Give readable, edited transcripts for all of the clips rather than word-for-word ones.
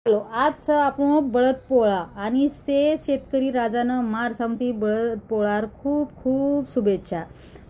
चलो आज आपण बळद पोळा आणि से शेतकरी राजानं मार सामती बळद पोळार खूप खूप शुभेच्छा।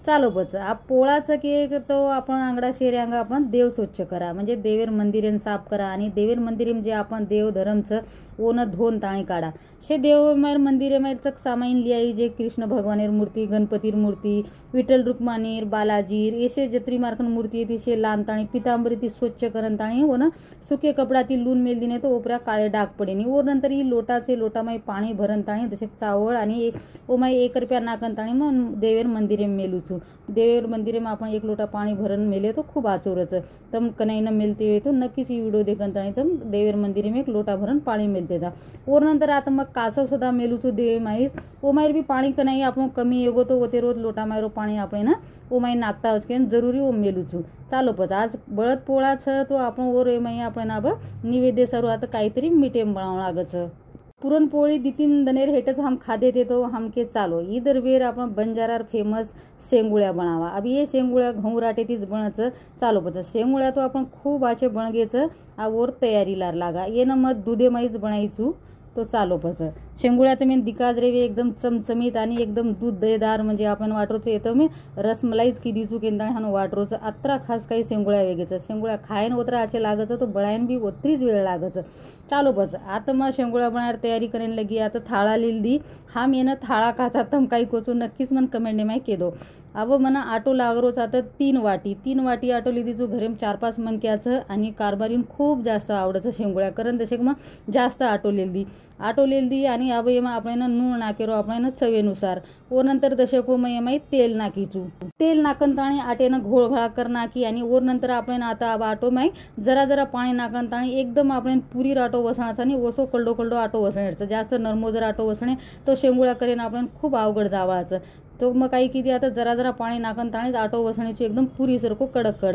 चालो बच आप पोळाचं के तो आपण आंगडा शेऱ्यांगा आपण देव स्वच्छ करा म्हणजे देवेर मंदिरेन साफ करा आणि देवेर मंदिरेम जे आपण देव धर्मचं ओन धोन ताणी काढा शे देव मार मंदिरे मार चक सामाईन लियाई जे कृष्ण भगवानेर मूर्ती गणपतीर मूर्ती विठ्ठल रुक्मानीर बालाजीर येशे जत्री मार्कन मूर्ती येते शे लान ताणी पितांबरी ती स्वच्छ करन ताणी हो ना सुके कपडाती लून मेल दिने तो ओपऱ्या काळे डाग पडेनी और नंतर ही लोटाचे लोटामाई पाणी भरन ताणी तसे चावळ आणि ओमाई 1 रुपया नाकन ताणी मग देवेर मंदिरे मेलूचू देवेर मंदिरे में आपण 1 लोटा पाणी भरन मेले तो खूप आचोरच तम कनाई न मिलते तो नक्कीच ही व्हिडिओ देखन ताणी तम देवेर मंदिरे में 1 लोटा भरन पाणी मिलते था और नंतर आता मग कासव सुद्धा मेलूचू देवे माईस ओमाईर भी पाणी कनाई आपण कमी येगो तो ओते रोज लोटा मायरो पाणी આપણે ना ओमाई नागता उसके जरूरी ओ मेलूचू चालो पच आज बळद पोळा छ तो आपण ओर एमाई आपण ना निवेद्य सरू आता काहीतरी मीठे बनावं लागच पुरणपोळी 2-3 दनेर हेटच हम खादे थे तो हमके चालो इधर वेर आपण बंजारार फेमस शेंगुळ्या बनावा अब ये शेंगुळ्या घऊ राटे तीच बनच चालो पच शेंगुळ्या तो आपण खूप आचे बनगेच और तयारी लागा ये न मत दुधे माईच बनायचू तो चालो पच शेंगुळ्या तर मी दिकाज रेवे एकदम चमचमीत आणि एकदम दूधदार म्हणजे आपण वाटरोचं येतं मी रसमलाईच की दिसू केंदाळे हानो वाटरोचं अत्रा खास काही शेंगुळ्या वेगेचं शेंगुळ्या खायन ओतरा आचे लागचं तो बळायन बी ओत्रीच वेळ लागचं चालो बस आता मग शेंगुळ्या बनार तयारी करेन लगी आता थाळा लिल दी हम येणं थाळा काचा तम काही कोचू नक्कीच मन कमेंट माय केदो अब मना आटो लागरोच आता 3 वाटी आटो लिदी जो घरेम 4-5 मनक्याचं आणि कारभारीन खूप जास्त आवडचं शेंगुळ्या करण तसे मग जास्त आटो लेल दी आणि अब एमा आपण नूण नाकेरो आपण चवेनुसार और नंतर दशे को मग एमाई तेल नाकीचू तेल नाकन ताणी आटेनं घोळ घळा कर नाकी आणि और नंतर आपण आता अब आटो माई जरा पाणी नाकन ताणी एकदम आपण पुरी आटो वसणाचा आणि ओसो कल्डो आटो वसण्याचं जास्त नरमो जर आटो वसणे तो शेंगुळ्या करेन आपण खूप अवघड जावाचं तो मग काही किती आता जरा पाणी नाकन ताणीच आटो वसण्याची एकदम पुरी सरको कडक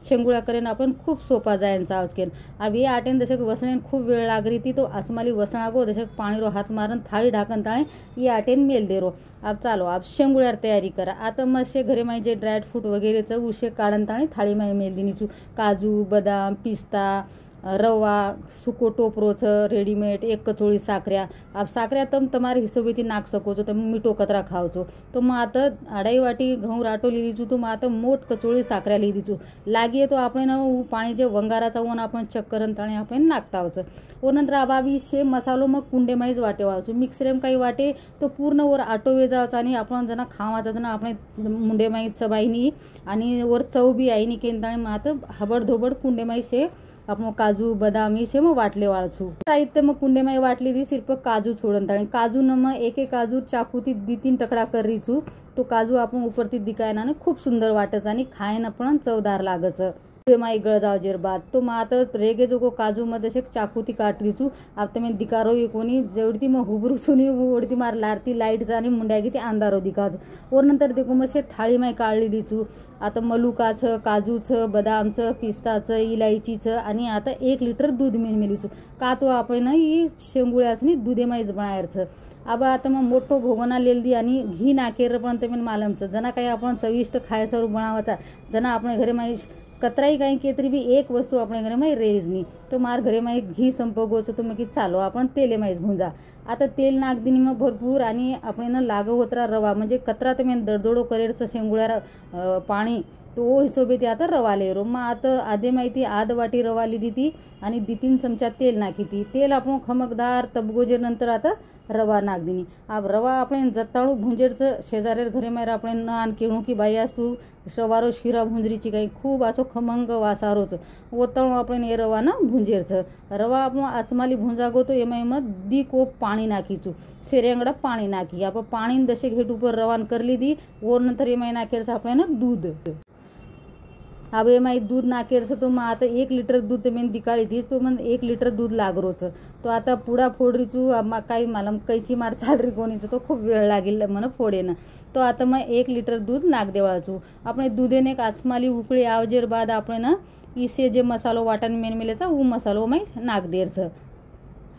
शेंगुळ्या करेन आपण खूप सोपा जायचा आजकेन अब ये आटेन जसे वसणेन खूप वेळ लागरी ती तो आसमाली वसणागो जसे पाणी रो हात मारन थाळी ढाकन ताणे ये आटेन मेल दे रो अब चालो अब शेंगुळ्यार तयारी करा आता मस्त घरे माई जे ड्राय फ्रूट वगैरेचं उशे काढन ताणे थाळी माई मेल दिनीचू काजू बदाम पिस्ता रवा सुको टोपरोचं रेडीमेड 1 कचोळी साखऱ्या अब साखऱ्या तम तुम्हारे हिशोबेती नाक सकोचो तम मीठो कतरा खावचो तो मग आता 2.5 वाटी घऊ राटो लिदीचू तो मग आता मोठ कचोळी साखऱ्या लिदीचू लागिये तो आपण पाणी जे वंगाराचा वन आपण चक्करन ताणे आपण नाकतावचं और नंतर अबावी शे मसालो मग कुंडे माईच वाटे वाळचू मिक्सरेम काही वाटे तो पूर्ण वर आटो वेजावचा आणि आपण जना खावाचा जना आपण मुंडे माई चबाईनी आणि वर चव बी आईनी केंदाणे मग आता हबड धोबड कुंडे माई से आपण काजू बदाम इसे मग वाटले वाळचू साहित्य मग कुंडे माई वाटली दी सिर्फ काजू छोडन ताणे काजू न मग एक काजू चाकूती 2-3 टकडा करीचू तो काजू आपण उपरती दिकायना खूप सुंदर वाटच आणि खायन पण चवदार लागच माई गळजाव जेरबाद तो मग आता रेगे जो काजू मध्ये असे चाकूती काटलीचू आता मी दिकारो कोणी जेवढी मग हुबरूचून ओढती मार लारती लाईटचा आणि मुंड्या गी ते अंधारो दिकाच और नंतर देखो मग थाळी माई काढली दिचू आता मलुकाचं काजूचं बदामचं पिस्ताचं इलायचीचं आणि आता 1 लिटर दूध मिळमिलीचू का तो आपण ही शेंगुळ्याच दुधे माईच बनायचं अब आता मग मोठो भोगोना लेल दी आणि घी नाकेर पण ते मालमचं जना काही आपण चविष्ट खायसारू बनावाचा जना आपण घरे माई कतराई काही केतरी बी एक वस्तू आपण घरे माई रेजनी तो मार घरे माई घी संपगोचं तो मग की चालो आपण तेले माईच भुंजा आता तेल नाक दिनी मग भरपूर आणि आपण लाग होतरा रवा म्हणजे कतरा ते मी दडदडो करेरचं शेंगुळ्या पाणी तो हिशोबे ते आता रवा लेरो मग आता आधे माहिती 1/2 वाटी रवा लिदी ती आणि 2-3 चमचा तेल नाकी ती तेल आपण खमकदार तबगोजे नंतर आता रवा नाक दिनी अब रवा आपण जत्ताळू भुंजेरचं शेजारेर घरे मायर आपण न आणखी की बाई असतू सवारो शिरा भुंजरीची काही खूप असो खमंग वासारोच ओतळू आपण हे रवा ना भुंजेरचं रवा आपण आचमाली भुंजागो तो एमाई मग 2 कोप पाणी नाकीचू शेरेंगडा पाणी नाकी आपण पाणी दशे घेट उपर रवान करली दी और नंतर एमाई नाकेरचं आपण दूध अब एमाई दूध नाकेरचं तो मग आता 1 लिटर दूध मी दिकाळी ती तो मग 1 लिटर दूध लागरोच तो आता पुडा फोडरीचू काही मला कैची मार चालरी कोणीचं तो खूप वेळ लागेल म्हण फोडेनं तो आता मग 1 लिटर दूध नाक देवाळचू आपण दुधेने आचमाली उकळी आवजेर बाद आपण इसे जे मसालो वाटण मेन मिलेचा ऊ मसालो माई नाक देरचं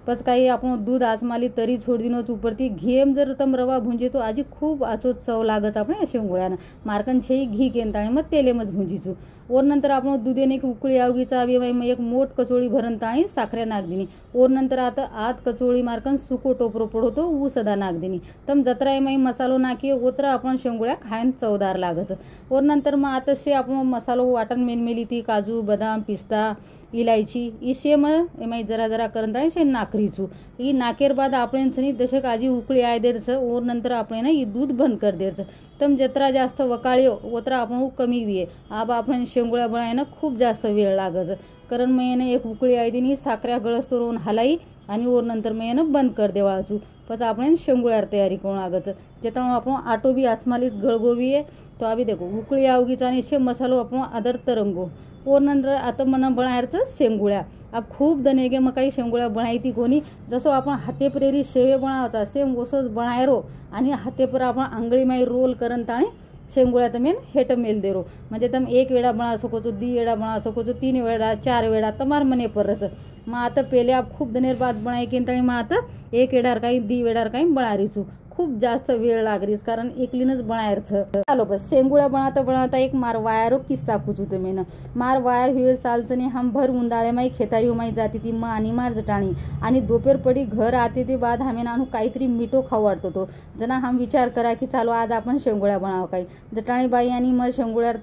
पच काही आपण दूध आचमाली तरी छोड दिनोच उपरती घेम जर तम रवा भुंजे तो आजी खूप आचो चव लागच आपण शेंगुळ्यानं मारकन छेई घी केनताणी मग तेलेमच भुंजीचू और नंतर आपण दुधेने एक उकळी आवगीचा आवी मग एक मोठ कचोळी भरण ताणी साखऱ्या नाग दिनी और नंतर आता आत कचोळी मारकन सुको टोपरो पडतो ऊ सदा नाग दिनी तम जत्रा माई मसालो नाकी ओतरा आपण शेंगुळ्या खायन चवदार लागच और नंतर मग आता से आपण मसालो वाटण मेनमेली ती काजू बदाम पिस्ता इलायची ई सेम एमाई जरा जरा करंता शे नाकरीचू ई नाकेर बाद आपण छनी दशक आजी उकळी आय देरच और नंतर आपण ई दूध बंद कर देरच तम जत्रा जास्त वकाळी ओतरा आपण कमी विये आब आपण शेंगुळ्या बनायनं खूप जास्त वेळ लागच कारण मग एक उकळी आय दिनी साखऱ्या गळस तोरून हलाई आणि और नंतर मग बंद कर देवाळाचू पच आपण शेंगुळ्यार तयारी करून लागच जेता आपण आटो बी आसमालीच गळगोवीये तो आभी देखो उकळी आवगीचा आणि शे मसालो आपण आदर तरंगो और नंतर आता मना बनायचं शेंगुळ्या अब खूप दनेगे मग काही शेंगुळ्या बनायती कोणी जसं आपण हातेप्रेरी शेवे बनावाचा सेम ओसोच बनायरो आणि हातेपर आपण आंगळी माई रोल करन ताणे शेंगुळ्या तमेन हेट मेल देरो म्हणजे तम एक वेळा बना सको तो दी वेळा बना सको तो 3 वेळा 4 वेळा तमार मने परच मग आता पहिले आप खूप दनेर बाद बनाय केन ताणे मग आता एक वेळार काही दी वेळार काही बनारीचू खूप जास्त वेळ लागरीस कारण एकलीनच बनायरचं चालो बस शेंगुळ्या बनाता बनाता एक मार वायरो किस्सा कुचू तुम्ही मार वायर हुए सालचने हम भर उंदाळे माई खेतारी माई जाती ती माँ आणि मार जटाणी आणि दोपहर पडी घर आते ते बाद हमें नानू काहीतरी मिठो खाऊ वाटतो तो जना हम विचार करा की चालो आज आपण शेंगुळ्या बनाव काही जटाणी बाई आणि मग शेंगुळ्यार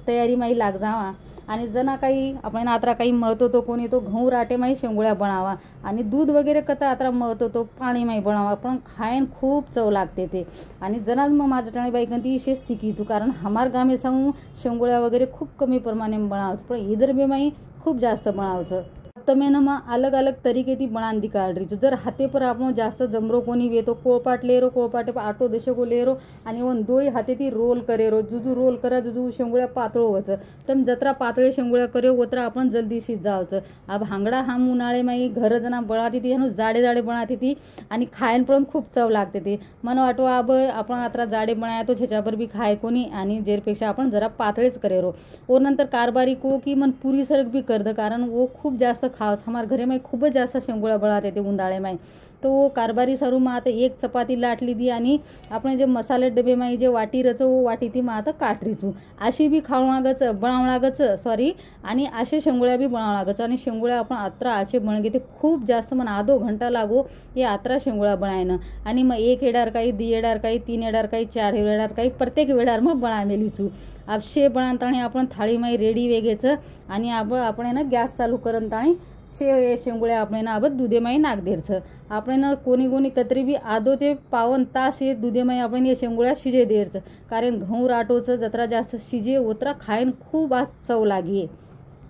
तयारी माई लाग जावा आणि जना काही आपण आत्रा काही मळतो तो कोणी तो गहू राटे माई शेंगुळ्या बनावा आणि दूध वगैरे कथा आत्रा मळतो तो पाणी माई बनावा पण खायन खूप चव लागते ते आणि जनाज मग माझ्या टाणी बाई कंती शे शिकीचू कारण हमार गामे सांगू शेंगुळ्या वगैरे खूप कमी प्रमाणे बनावच पण इधर बे माई खूप जास्त बनावचं तमेन मग अलग अलग तरीके ती बनान दिकाल रही जर हाथे पर आपण जास्त जमरो कोणी वे तो कोळपाट लेरो कोळपाटे पर आटो दशको लेरो आणि वन दोई हाथे ती रोल करेरो जुजू रोल करा जुजू शेंगुळ्या पातळो वच तम जत्रा पातळे शेंगुळ्या करे ओतरा आपण जल्दी शिजावच अब हांगडा हम उन्हाळे माई घर जना बनाती ती जाडे जाडे बनाती ती आणि खायन पण खूप चव लागते ते मन वाटो अब आपण आत्रा जाडे बनायतो छेच्यावर बी खाय कोणी आणि जेरपेक्षा आपण जरा पातळेच करेरो और नंतर कारबारी को की मन पुरी सरक भी कर द कारण वो खूप जास्त खास हमारे घरे में खूब जास्त शेंगुळ्या बनाते थे उंदाळे में तो वो कारबारी सारू में आता एक चपाती लाट ली दी आणि आपण जे मसाले डबे में जे वाटी रचो वो वाटी ती में आता काटरीचू अशी बी खावणागच बनावणागच सॉरी आणि असे शेंगुळ्या बी बनावणागच आणि शेंगुळ्या आपण आत्रा आचे बनगे ते खूप जास्त मन आधो घंटा लागो ये आत्रा शेंगुळ्या बनायनं आणि मग एक एडार काही दी एडार काही 3 एडार काही 4 एडार काही प्रत्येक वेडार मग बना मेलीचू अब शे बनाताणी आपण थाळी माई रेडी वेगेचं आणि आपण ना गॅस चालू करन ताणी शे शेंगुळ्या आपण ना अब दुधेमाई नाग देरचं आपण कोणी कोणी कतरी बी आधो ते 52 तास हे दुधेमाई आपण ये शेंगुळ्या शिजे देरचं कारण गहू राटोचं जत्रा जास्त शिजे ओतरा खायन खूप आज चव लागी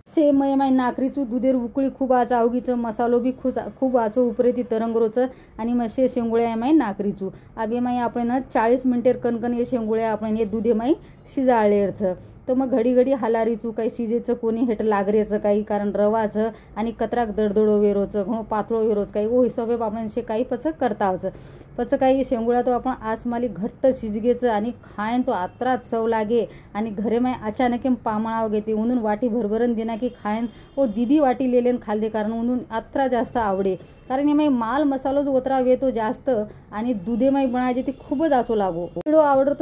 से मय माई नाकरीचू दुधेर उकळी खूप आज आवगीचं मसालो बी खूप आचो उपरे ती तरंगरोचं आणि मग शे शेंगुळ्या माई नाकरीचू आबे माई आपण 40 मिनिटेर कणकण ये शेंगुळ्या आपण ये दुधे माई शिजाळेरचं तर मग घडी घडी हलारीचू काही शिजेचं कोणी हेट लागरेचं काही कारण रवाचं आणि कतराक दडदडो वेरोचं घणो पातळो वेरोच काही ओ हिशोबे आपण शे काही पच करतावचं पच काही शेंगुळ्या तो आपण आसमाली घट्ट शिजगेचं आणि खायन तो आत्रा चव लागे आणि घरे माय अचानक पामणाव घेते उन्हून वाटी भरभरन देना की खायन ओ दीदी वाटी लेलेन खालदे कारण उन्हून आत्रा जास्त आवडे कारण माई माल मसालो जो ओतरा वेतो जास्त आणि दुधे माई बनायचे ती खूपच आचो लागो आवडतो